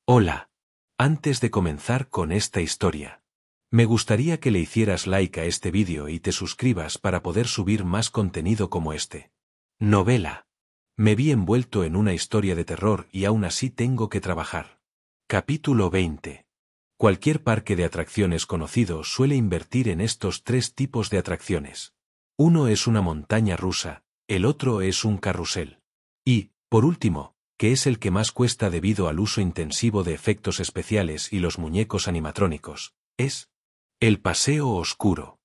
Hola. Antes de comenzar con esta historia, me gustaría que le hicieras like a este vídeo y te suscribas para poder subir más contenido como este. Novela. Me vi envuelto en una historia de terror y aún así tengo que trabajar. Capítulo 20. Cualquier parque de atracciones conocido suele invertir en estos tres tipos de atracciones. Uno es una montaña rusa, el otro es un carrusel. Y, por último, que es el que más cuesta debido al uso intensivo de efectos especiales y los muñecos animatrónicos, es el paseo oscuro.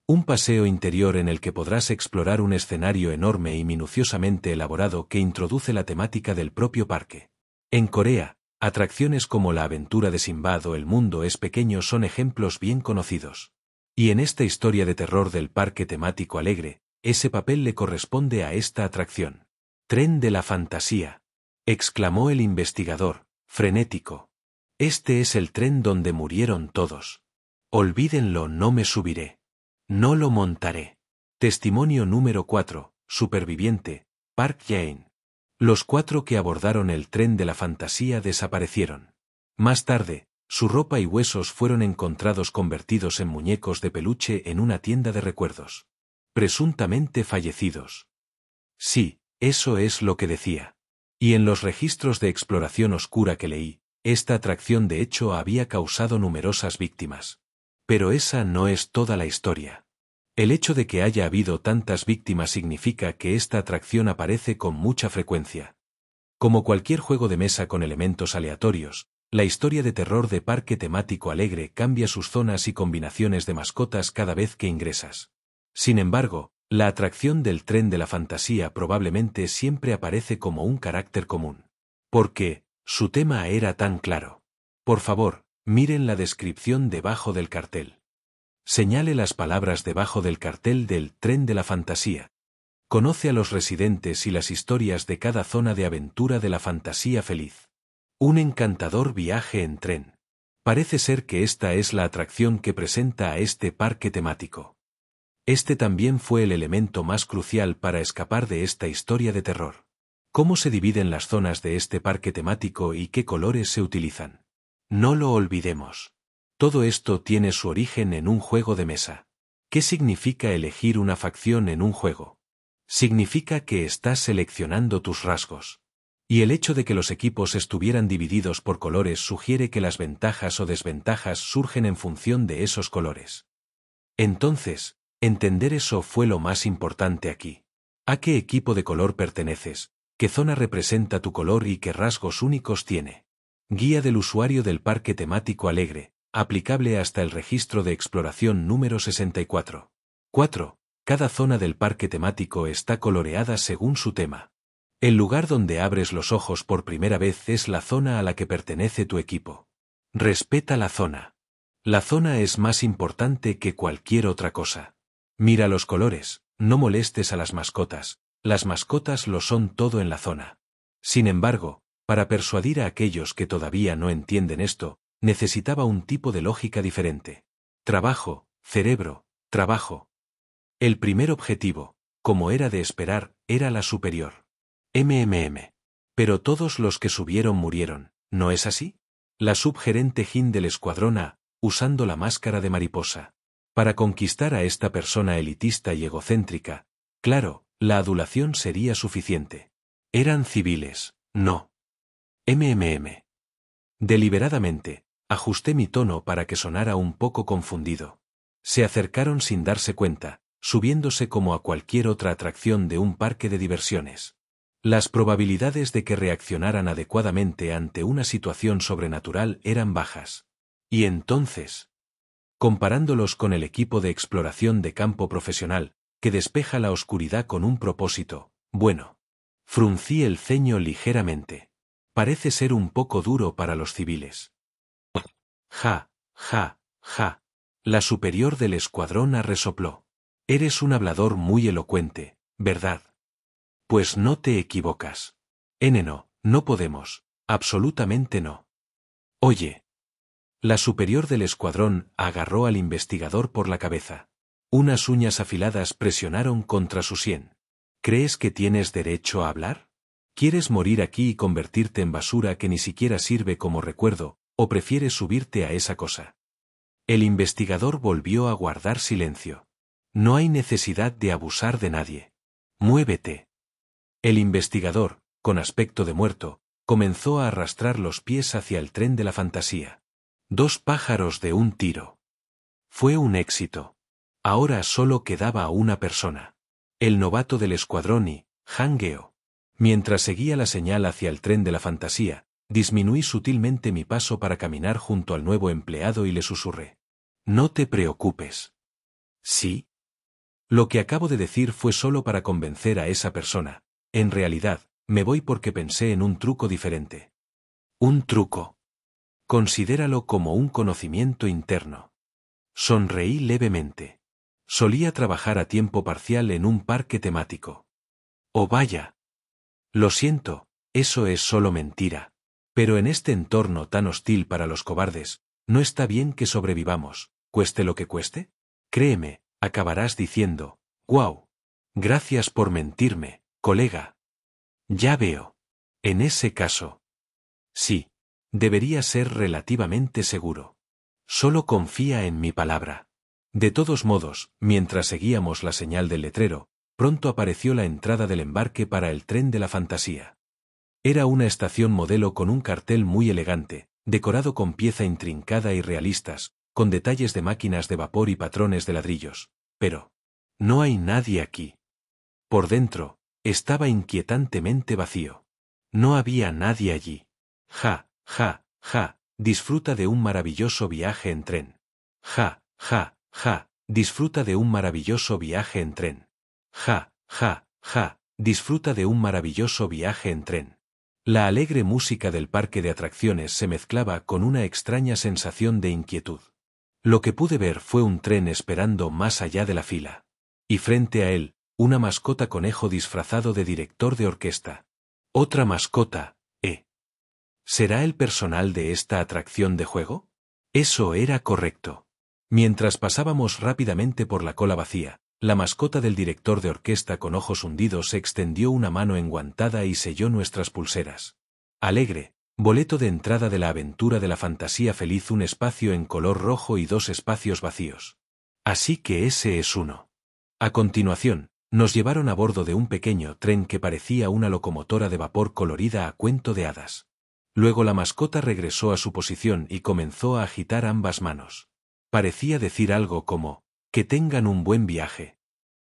Un paseo interior en el que podrás explorar un escenario enorme y minuciosamente elaborado que introduce la temática del propio parque. En Corea, atracciones como la aventura de Sinbad o El mundo es pequeño son ejemplos bien conocidos. Y en esta historia de terror del parque temático alegre, ese papel le corresponde a esta atracción. Tren de la fantasía, exclamó el investigador, frenético. Este es el tren donde murieron todos. Olvídenlo, no me subiré. No lo montaré. Testimonio número 4, superviviente, Park Jae-in. Los 4 que abordaron el tren de la fantasía desaparecieron. Más tarde, su ropa y huesos fueron encontrados convertidos en muñecos de peluche en una tienda de recuerdos. Presuntamente fallecidos. Sí, eso es lo que decía. Y en los registros de exploración oscura que leí, esta atracción de hecho había causado numerosas víctimas. Pero esa no es toda la historia. El hecho de que haya habido tantas víctimas significa que esta atracción aparece con mucha frecuencia. Como cualquier juego de mesa con elementos aleatorios, la historia de terror de parque temático alegre cambia sus zonas y combinaciones de mascotas cada vez que ingresas. Sin embargo, la atracción del tren de la fantasía probablemente siempre aparece como un carácter común. Porque su tema era tan claro. Por favor, miren la descripción debajo del cartel. Señale las palabras debajo del cartel del tren de la fantasía. Conoce a los residentes y las historias de cada zona de aventura de la fantasía feliz. Un encantador viaje en tren. Parece ser que esta es la atracción que presenta a este parque temático. Este también fue el elemento más crucial para escapar de esta historia de terror. ¿Cómo se dividen las zonas de este parque temático y qué colores se utilizan? No lo olvidemos. Todo esto tiene su origen en un juego de mesa. ¿Qué significa elegir una facción en un juego? Significa que estás seleccionando tus rasgos. Y el hecho de que los equipos estuvieran divididos por colores sugiere que las ventajas o desventajas surgen en función de esos colores. Entonces, entender eso fue lo más importante aquí. ¿A qué equipo de color perteneces? ¿Qué zona representa tu color y qué rasgos únicos tiene? Guía del usuario del parque temático alegre, aplicable hasta el registro de exploración número 64. 4. Cada zona del parque temático está coloreada según su tema. El lugar donde abres los ojos por primera vez es la zona a la que pertenece tu equipo. Respeta la zona. La zona es más importante que cualquier otra cosa. Mira los colores, no molestes a las mascotas lo son todo en la zona. Sin embargo, para persuadir a aquellos que todavía no entienden esto, necesitaba un tipo de lógica diferente. Trabajo, cerebro, trabajo. El primer objetivo, como era de esperar, era la superior. Pero todos los que subieron murieron, ¿no es así? La subgerente Jin del escuadrón A, usando la máscara de mariposa. Para conquistar a esta persona elitista y egocéntrica, claro, la adulación sería suficiente. Eran civiles, no. Deliberadamente, ajusté mi tono para que sonara un poco confundido. Se acercaron sin darse cuenta, subiéndose como a cualquier otra atracción de un parque de diversiones. Las probabilidades de que reaccionaran adecuadamente ante una situación sobrenatural eran bajas. Y entonces, comparándolos con el equipo de exploración de campo profesional, que despeja la oscuridad con un propósito, bueno. Fruncí el ceño ligeramente. Parece ser un poco duro para los civiles. Ja, ja, ja. La superior del escuadrón A resopló. Eres un hablador muy elocuente, ¿verdad? Pues no te equivocas. No podemos, absolutamente no. Oye. La superior del escuadrón agarró al investigador por la cabeza. Unas uñas afiladas presionaron contra su sien. ¿Crees que tienes derecho a hablar? ¿Quieres morir aquí y convertirte en basura que ni siquiera sirve como recuerdo, o prefieres subirte a esa cosa? El investigador volvió a guardar silencio. No hay necesidad de abusar de nadie. Muévete. El investigador, con aspecto de muerto, comenzó a arrastrar los pies hacia el tren de la fantasía. 2 pájaros de un tiro. Fue un éxito. Ahora solo quedaba a una persona. El novato del escuadrón y, Han Geo. Mientras seguía la señal hacia el tren de la fantasía, disminuí sutilmente mi paso para caminar junto al nuevo empleado y le susurré. No te preocupes. ¿Sí? Lo que acabo de decir fue solo para convencer a esa persona. En realidad, me voy porque pensé en un truco diferente. Un truco. Considéralo como un conocimiento interno. Sonreí levemente. Solía trabajar a tiempo parcial en un parque temático. Oh vaya. Lo siento, eso es solo mentira. Pero en este entorno tan hostil para los cobardes, ¿no está bien que sobrevivamos, cueste lo que cueste? Créeme, acabarás diciendo, «Guau. Gracias por mentirme, colega». Ya veo. En ese caso. Sí. Debería ser relativamente seguro. Solo confía en mi palabra. De todos modos, mientras seguíamos la señal del letrero, pronto apareció la entrada del embarque para el tren de la fantasía. Era una estación modelo con un cartel muy elegante, decorado con pieza intrincada y realistas, con detalles de máquinas de vapor y patrones de ladrillos. Pero no hay nadie aquí. Por dentro, estaba inquietantemente vacío. No había nadie allí. Ja, ja, ja, disfruta de un maravilloso viaje en tren. Ja, ja, ja, disfruta de un maravilloso viaje en tren. Ja, ja, ja, disfruta de un maravilloso viaje en tren. La alegre música del parque de atracciones se mezclaba con una extraña sensación de inquietud. Lo que pude ver fue un tren esperando más allá de la fila. Y frente a él, una mascota conejo disfrazado de director de orquesta. Otra mascota, ¿Será el personal de esta atracción de juego? Eso era correcto. Mientras pasábamos rápidamente por la cola vacía, la mascota del director de orquesta con ojos hundidos extendió una mano enguantada y selló nuestras pulseras. Alegre, boleto de entrada de la aventura de la fantasía feliz, un espacio en color rojo y 2 espacios vacíos. Así que ese es uno. A continuación, nos llevaron a bordo de un pequeño tren que parecía una locomotora de vapor colorida a cuento de hadas. Luego la mascota regresó a su posición y comenzó a agitar ambas manos. Parecía decir algo como, «Que tengan un buen viaje».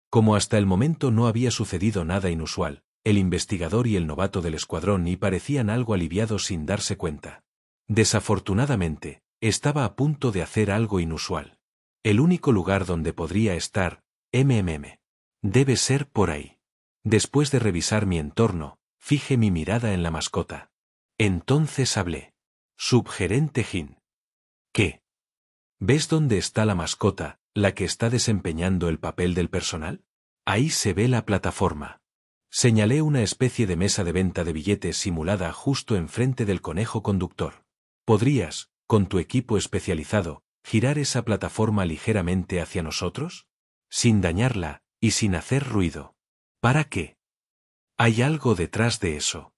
Como hasta el momento no había sucedido nada inusual, el investigador y el novato del escuadrón y parecían algo aliviados sin darse cuenta. Desafortunadamente, estaba a punto de hacer algo inusual. El único lugar donde podría estar, debe ser por ahí. Después de revisar mi entorno, fijé mi mirada en la mascota. Entonces hablé. Subgerente Jin. ¿Qué? ¿Ves dónde está la mascota, la que está desempeñando el papel del personal? Ahí se ve la plataforma. Señalé una especie de mesa de venta de billetes simulada justo enfrente del conejo conductor. ¿Podrías, con tu equipo especializado, girar esa plataforma ligeramente hacia nosotros? Sin dañarla, y sin hacer ruido. ¿Para qué? Hay algo detrás de eso.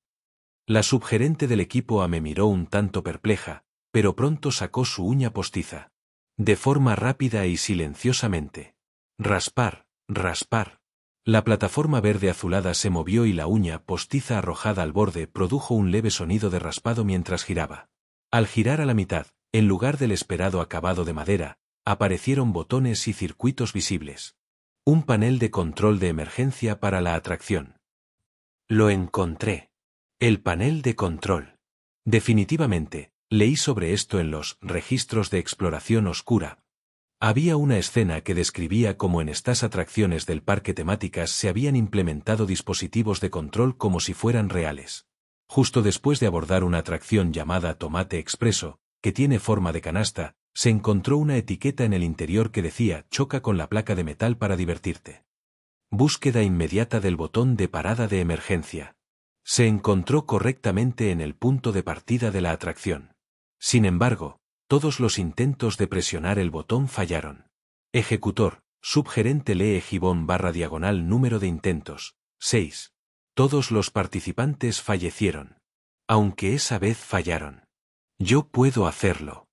La subgerente del equipo me miró un tanto perpleja, pero pronto sacó su uña postiza. De forma rápida y silenciosamente. Raspar, raspar. La plataforma verde azulada se movió y la uña postiza arrojada al borde produjo un leve sonido de raspado mientras giraba. Al girar a la mitad, en lugar del esperado acabado de madera, aparecieron botones y circuitos visibles. Un panel de control de emergencia para la atracción. Lo encontré. El panel de control. Definitivamente, leí sobre esto en los registros de exploración oscura. Había una escena que describía cómo en estas atracciones del parque temáticas se habían implementado dispositivos de control como si fueran reales. Justo después de abordar una atracción llamada Tomate Expreso, que tiene forma de canasta, se encontró una etiqueta en el interior que decía «Choca con la placa de metal para divertirte». Búsqueda inmediata del botón de parada de emergencia. Se encontró correctamente en el punto de partida de la atracción. Sin embargo, todos los intentos de presionar el botón fallaron. Ejecutor, subgerente lee gibón /diagonal número de intentos, 6. Todos los participantes fallecieron. Aunque esa vez fallaron. Yo puedo hacerlo.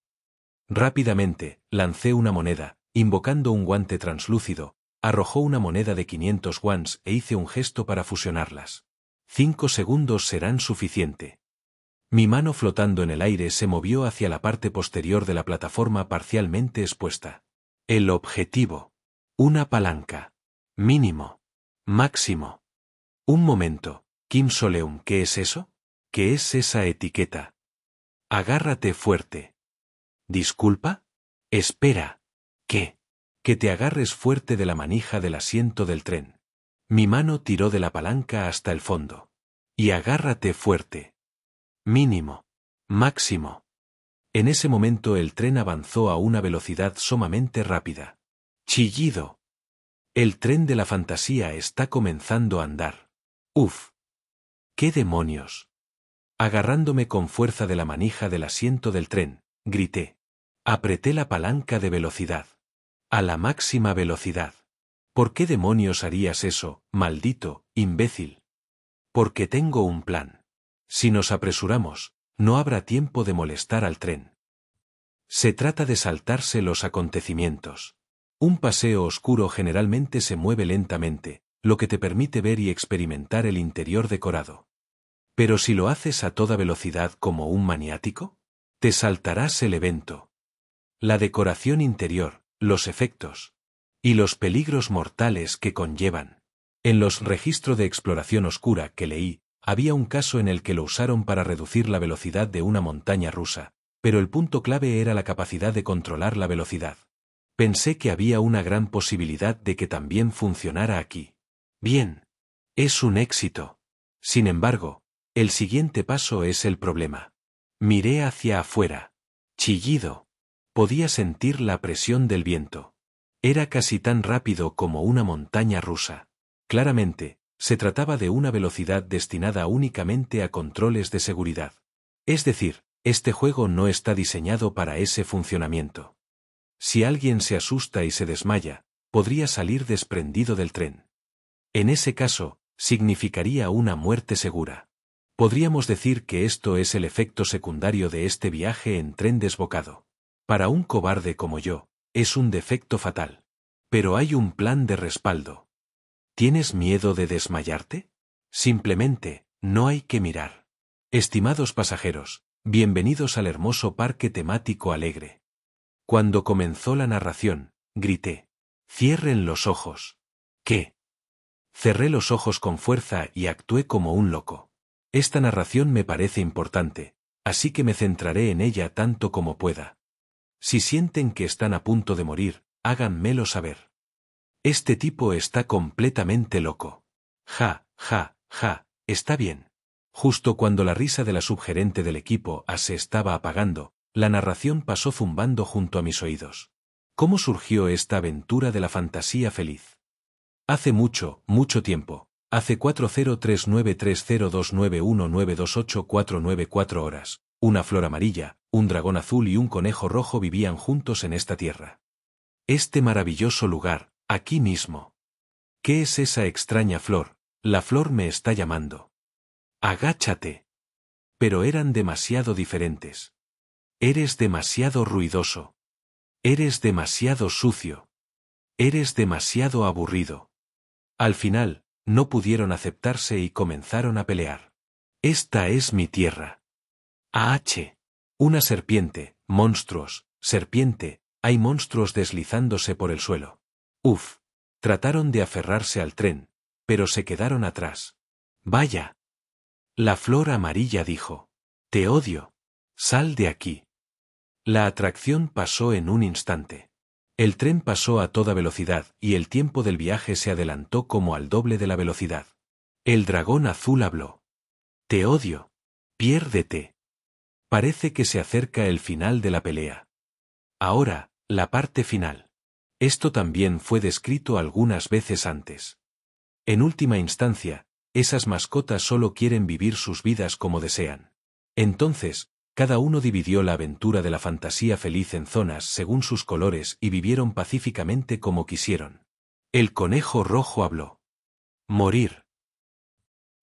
Rápidamente, lancé una moneda, invocando un guante translúcido, arrojó una moneda de 500 wons e hice un gesto para fusionarlas. 5 segundos serán suficiente. Mi mano flotando en el aire se movió hacia la parte posterior de la plataforma parcialmente expuesta. El objetivo. Una palanca. Mínimo. Máximo. Un momento, Kim Soleum, ¿qué es eso? ¿Qué es esa etiqueta? Agárrate fuerte. ¿Disculpa? Espera. ¿Qué? Que te agarres fuerte de la manija del asiento del tren. Mi mano tiró de la palanca hasta el fondo. Y agárrate fuerte. Mínimo. Máximo. En ese momento el tren avanzó a una velocidad sumamente rápida. Chillido. El tren de la fantasía está comenzando a andar. Uf. ¿Qué demonios? Agarrándome con fuerza de la manija del asiento del tren, grité. Apreté la palanca de velocidad. A la máxima velocidad. ¿Por qué demonios harías eso, maldito, imbécil? Porque tengo un plan. Si nos apresuramos, no habrá tiempo de molestar al tren. Se trata de saltarse los acontecimientos. Un paseo oscuro generalmente se mueve lentamente, lo que te permite ver y experimentar el interior decorado. Pero si lo haces a toda velocidad como un maniático, te saltarás el evento. La decoración interior, los efectos y los peligros mortales que conllevan. En los registros de exploración oscura que leí, había un caso en el que lo usaron para reducir la velocidad de una montaña rusa, pero el punto clave era la capacidad de controlar la velocidad. Pensé que había una gran posibilidad de que también funcionara aquí. Bien. Es un éxito. Sin embargo, el siguiente paso es el problema. Miré hacia afuera. Chillido. Podía sentir la presión del viento. Era casi tan rápido como una montaña rusa. Claramente, se trataba de una velocidad destinada únicamente a controles de seguridad. Es decir, este juego no está diseñado para ese funcionamiento. Si alguien se asusta y se desmaya, podría salir desprendido del tren. En ese caso, significaría una muerte segura. Podríamos decir que esto es el efecto secundario de este viaje en tren desbocado. Para un cobarde como yo, es un defecto fatal. Pero hay un plan de respaldo. ¿Tienes miedo de desmayarte? Simplemente, no hay que mirar. Estimados pasajeros, bienvenidos al hermoso parque temático alegre. Cuando comenzó la narración, grité. Cierren los ojos. ¿Qué? Cerré los ojos con fuerza y actué como un loco. Esta narración me parece importante, así que me centraré en ella tanto como pueda. Si sienten que están a punto de morir, háganmelo saber. Este tipo está completamente loco. Ja, ja, ja, está bien. Justo cuando la risa de la subgerente del equipo A se estaba apagando, la narración pasó zumbando junto a mis oídos. ¿Cómo surgió esta aventura de la fantasía feliz? Hace mucho, mucho tiempo, hace 403930291928 horas, una flor amarilla, un dragón azul y un conejo rojo vivían juntos en esta tierra. Este maravilloso lugar, aquí mismo. ¿Qué es esa extraña flor? La flor me está llamando. Agáchate. Pero eran demasiado diferentes. Eres demasiado ruidoso. Eres demasiado sucio. Eres demasiado aburrido. Al final, no pudieron aceptarse y comenzaron a pelear. Esta es mi tierra. AH. Una serpiente, monstruos, serpiente, hay monstruos deslizándose por el suelo. Uf. Trataron de aferrarse al tren, pero se quedaron atrás. Vaya. La flor amarilla dijo. Te odio. Sal de aquí. La atracción pasó en un instante. El tren pasó a toda velocidad y el tiempo del viaje se adelantó como al doble de la velocidad. El dragón azul habló. Te odio. Piérdete. Parece que se acerca el final de la pelea. Ahora, la parte final. Esto también fue descrito algunas veces antes. En última instancia, esas mascotas solo quieren vivir sus vidas como desean. Entonces, cada uno dividió la aventura de la fantasía feliz en zonas según sus colores y vivieron pacíficamente como quisieron. El conejo rojo habló. Morir.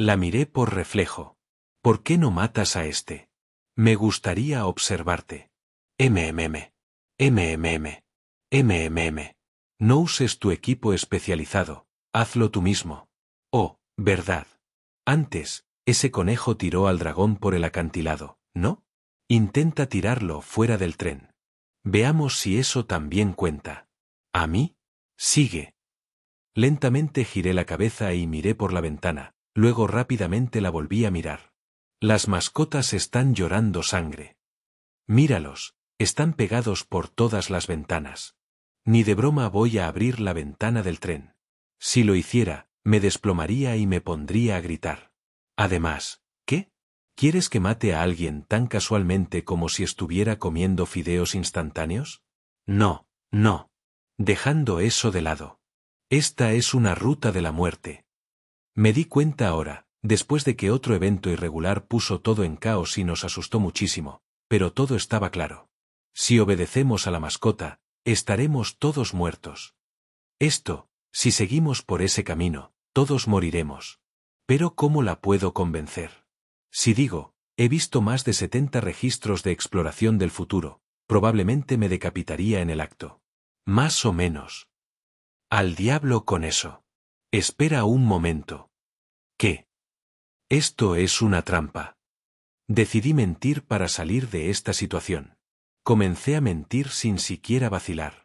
La miré por reflejo. ¿Por qué no matas a este? Me gustaría observarte. MMM. MMM. MMM. No uses tu equipo especializado, hazlo tú mismo. Oh, verdad. Antes, ese conejo tiró al dragón por el acantilado, ¿no? Intenta tirarlo fuera del tren. Veamos si eso también cuenta. ¿A mí? Sigue. Lentamente giré la cabeza y miré por la ventana, luego rápidamente la volví a mirar. Las mascotas están llorando sangre. Míralos, están pegados por todas las ventanas. Ni de broma voy a abrir la ventana del tren. Si lo hiciera, me desplomaría y me pondría a gritar. Además, ¿qué? ¿Quieres que mate a alguien tan casualmente como si estuviera comiendo fideos instantáneos? No, no. Dejando eso de lado. Esta es una ruta de la muerte. Me di cuenta ahora, después de que otro evento irregular puso todo en caos y nos asustó muchísimo, pero todo estaba claro. Si obedecemos a la mascota, estaremos todos muertos. Si seguimos por ese camino, todos moriremos. Pero ¿cómo la puedo convencer? Si digo, he visto más de 70 registros de exploración del futuro, probablemente me decapitaría en el acto. Más o menos. Al diablo con eso. Espera un momento. ¿Qué? Esto es una trampa. Decidí mentir para salir de esta situación. Comencé a mentir sin siquiera vacilar.